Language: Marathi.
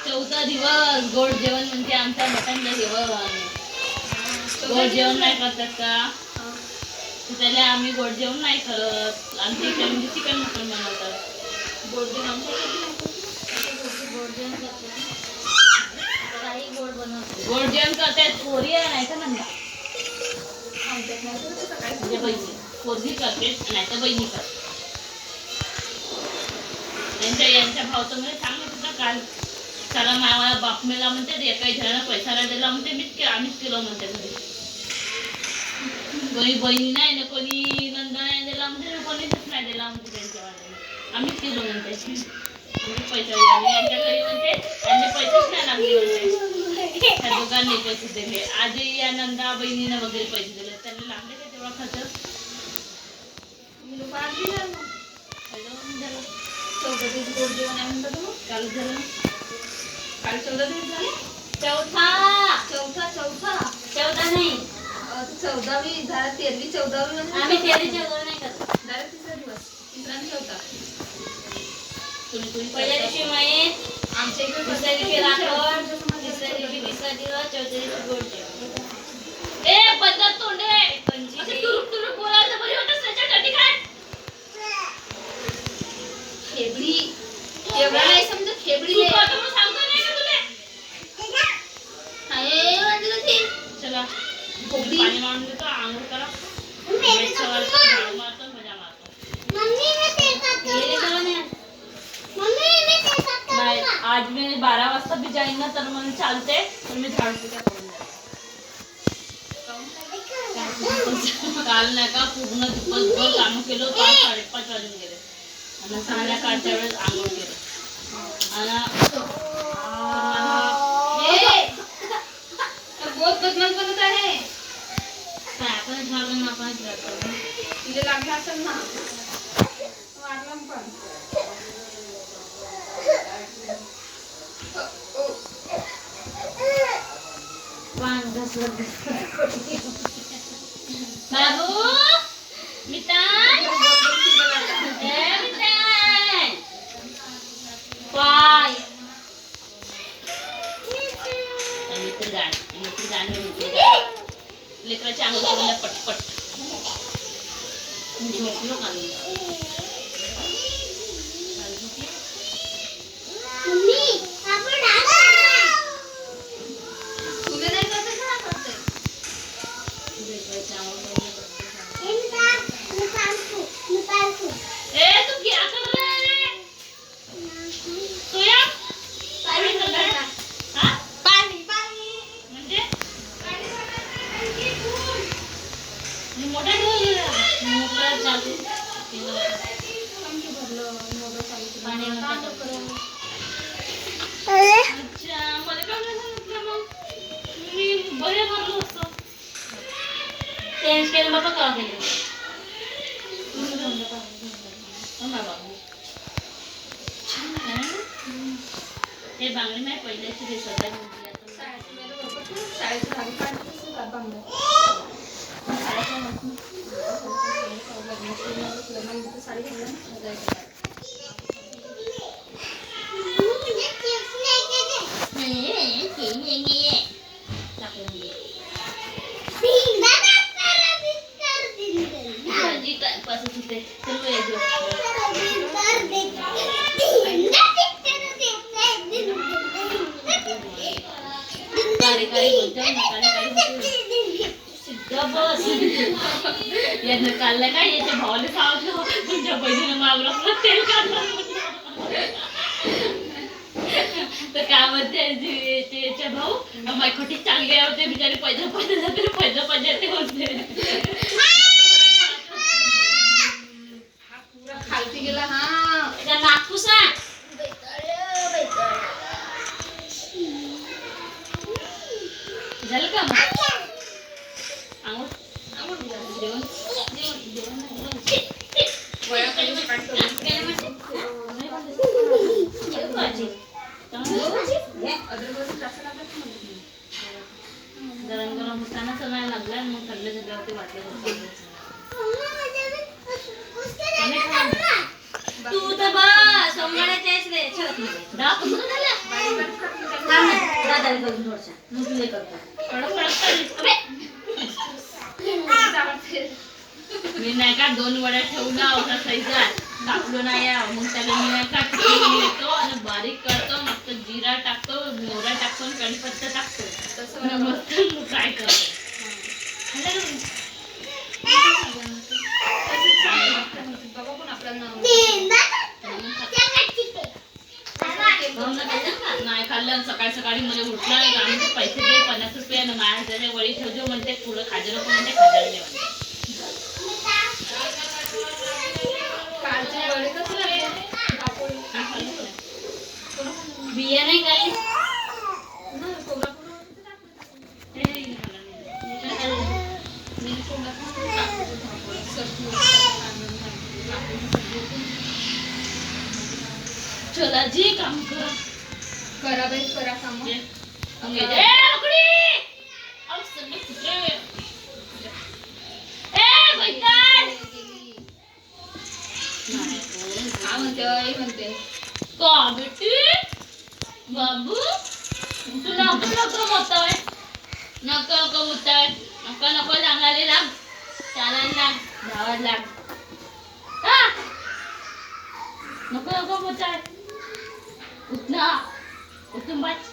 चौथा दिवस गोड जेवण म्हणजे आमच्या मटणचं जेवण. गोड जेवण नाही करतात का? त्याला आम्ही गोड जेवण नाही करत. आमच्या इथे म्हणजे चिकन मटण बनवतात. गोड जेवण गोड जेवण करतात. पोरी नाही तर म्हणतात बहिणी. पोरगी करते नाही तर बहिणी करते. यांच्या भावचं म्हणजे सांगत होता काल. त्याला मावाला बाप मेला म्हणते, एका जणांना पैसा नाही दिला म्हणते, आम्हीच केलं म्हणते घरी. कोणी बहिणी नाही ना कोणी नंदा नाही दिला म्हणते, कोणीच नाही दिला म्हणते त्यांच्या वाल्याने. आम्हीच केलो म्हणते. पैसा यांच्या घरी म्हणते त्यांचे पैसेच नाही लागले म्हणते. त्या दोघांनी पैसे दिले. आजही या नंदा बहिणीनं वगैरे पैसे दिले. त्यांना लागले का तेव्हा खर्च? काल झालं. काल 14 दिवस झाले. चौथा नाही 14वी झाला. 13वी 14वी आम्ही 13वी 14वी नाही करत. डायरेक्ट तिसरा दिवस. तिसरा आणि चौथा. पहिल्या दिवशी माहीत आमच्या इकडे. दुसऱ्या दिवशी राखण. तिसऱ्या दिवशी तिसरा दिवस. चौथ्या दिवशी गोड जेवण. ए बदल तोंडे असं तुरुक बोलायचं बरी होतं. त्याच्यासाठी काय खेबडी एवढा नाही समजत. खेबडी सांगतो नाही का तुला? चला पाणी मारून देतो. आंघोळ करा. मजा मारतो. नाही आज मी 12 वाजता भी जाईन ना तर मला चालते. पण मी झाड पूजा करून काल नाही का पूर्ण दिवसभर काम केलं. 5-5:30 वाजून गेले. आणि संध्याकाळच्या वेळेस आंघोळ केलं. बहुत बदमाश बनत आहे. आपण झालं आपण तिथे लागलं असेल ना. वाटलं पण बाबू मितान पाय लेकराच्या अंगाला पटपट झोपलो का बाबा का गेले हे बांगडी नाही पहिल्याची दिसत आहे. काढलं काय याच्या भावाला सांगतो तुमच्या बहिणीनं मागलं तेल काढलं तर काय म्हणते याचे भाऊ माझी खोटी चांगली होते बिचारी पैसे जाते होते. हा पुरा खालती गेला. हा नागपुसा झालं का आणि मग थंड झाल्यावरती वाटलं तू तर बस सोंगाड्याच्या आहेस रे, ठेवत नाही. दादाला करून थोडसा मग तुझे करतो. मी नाही का 2 वड्या ठेवला होता साईजात टाकलो नाही मग त्याला मी नाही का ठेवून येतो आणि बारीक करतो मस्त जिरा टाकतो मोहरा टाकतो आणि कढीपत्ता टाकतो तसं मस्त फ्राय करतो नाही खाल्लं सकाळी सकाळी मला उठला आम्ही पैसे दे 50 रुपये आणि माझ्या वडी ठेवतो म्हणते पुढं खाजर नको म्हणते खाजर नाही म्हणते बिया नाही खाल्ली चला जी काम करा करा बाई करा काम ए उकडी अब सगळे कुठे ए बैठाड हा म्हणते आई म्हणते का बेटी बाबू तू नको मोताय नको मोताय नको सांगायला लाग चालायला लाग धावायला लाग हा नको मोताय उठना उठून बस